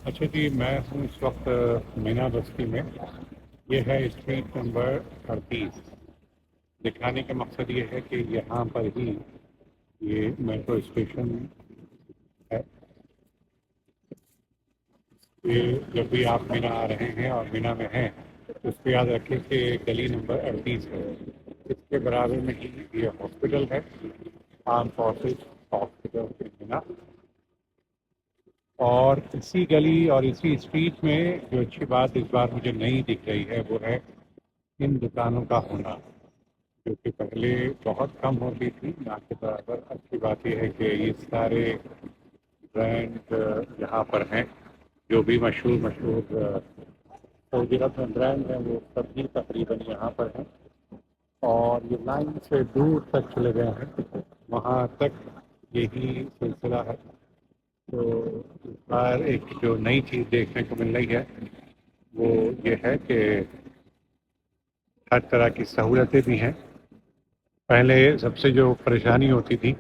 اچھا جی، میں ہوں اس وقت مینا بستی میں۔ یہ ہے اسٹریٹ نمبر 38۔ دکھانے کا مقصد یہ ہے کہ یہاں پر ہی یہ میٹرو اسٹیشن ہے۔ یہ جب بھی آپ مینا آ رہے ہیں اور مینا میں ہیں تو اس کو یاد رکھیں کہ گلی نمبر 38 ہے۔ اس کے برابر میں ہی یہ ہاسپٹل ہے، آرم فورسز ہاسپٹل مینا۔ اور اسی گلی اور اسی اسٹریٹ میں جو اچھی بات اس بار مجھے نہیں دکھ رہی ہے وہ ہے ان دکانوں کا ہونا، جو کہ پہلے بہت کم ہوتی تھی نہ کے برابر۔ اچھی بات یہ ہے کہ یہ سارے برانڈ یہاں پر ہیں، جو بھی مشہور مشہور سعودی عرب میں برانڈ ہیں وہ سبھی تقریباً یہاں پر ہیں، اور یہ لائن سے دور تک چلے گئے ہیں، وہاں تک یہی سلسلہ ہے۔ تو اس بار ایک جو نئی چیز دیکھنے کو مل رہی ہے وہ یہ ہے کہ ہر طرح کی سہولتیں بھی ہیں۔ پہلے سب سے جو پریشانی ہوتی تھی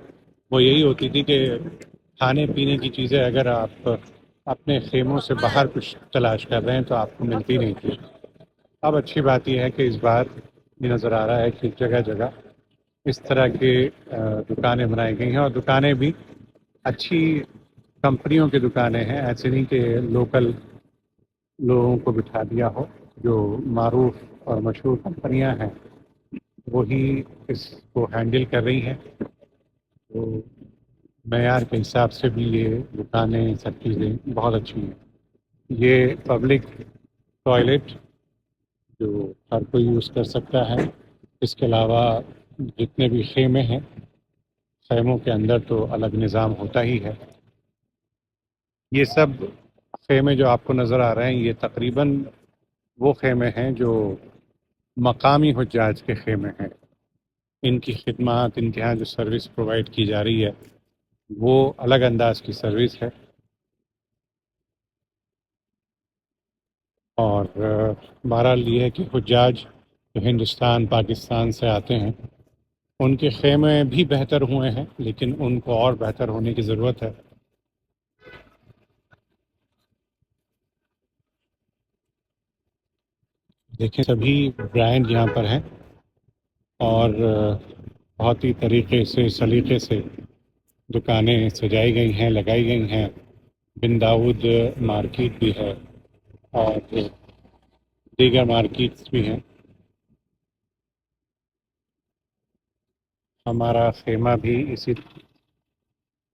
وہ یہی ہوتی تھی کہ کھانے پینے کی چیزیں اگر آپ اپنے خیموں سے باہر کچھ تلاش کر رہے ہیں تو آپ کو ملتی نہیں تھی۔ اب اچھی بات یہ ہے کہ اس بار یہ نظر آ رہا ہے کہ جگہ جگہ اس طرح کے دکانیں بنائی گئی ہیں، اور دکانیں بھی اچھی کمپنیوں کی دکانیں ہیں، ایسے نہیں کہ لوکل لوگوں کو بٹھا دیا ہو۔ جو معروف اور مشہور کمپنیاں ہیں وہی اس کو ہینڈل کر رہی ہیں، تو معیار کے حساب سے بھی یہ دکانیں سب چیزیں بہت اچھی ہیں۔ یہ پبلک ٹوائلٹ جو ہر کوئی یوز کر سکتا ہے۔ اس کے علاوہ جتنے بھی خیمے ہیں، خیموں کے اندر تو الگ نظام ہوتا ہی ہے۔ یہ سب خیمے جو آپ کو نظر آ رہے ہیں یہ تقریباً وہ خیمے ہیں جو مقامی حجاج کے خیمے ہیں۔ ان کی خدمات، ان کے یہاں جو سروس پرووائڈ کی جا رہی ہے وہ الگ انداز کی سروس ہے، اور بہرحال یہ ہے کہ حجاج جو ہندوستان پاکستان سے آتے ہیں ان کے خیمے بھی بہتر ہوئے ہیں، لیکن ان کو اور بہتر ہونے کی ضرورت ہے۔ دیکھیں سبھی برانڈ یہاں پر ہیں، اور بہت ہی طریقے سے سلیقے سے دکانیں سجائی گئی ہیں، لگائی گئی ہیں۔ بن داؤد مارکیٹ بھی ہے اور دیگر مارکیٹس بھی ہیں۔ ہمارا خیمہ بھی اسی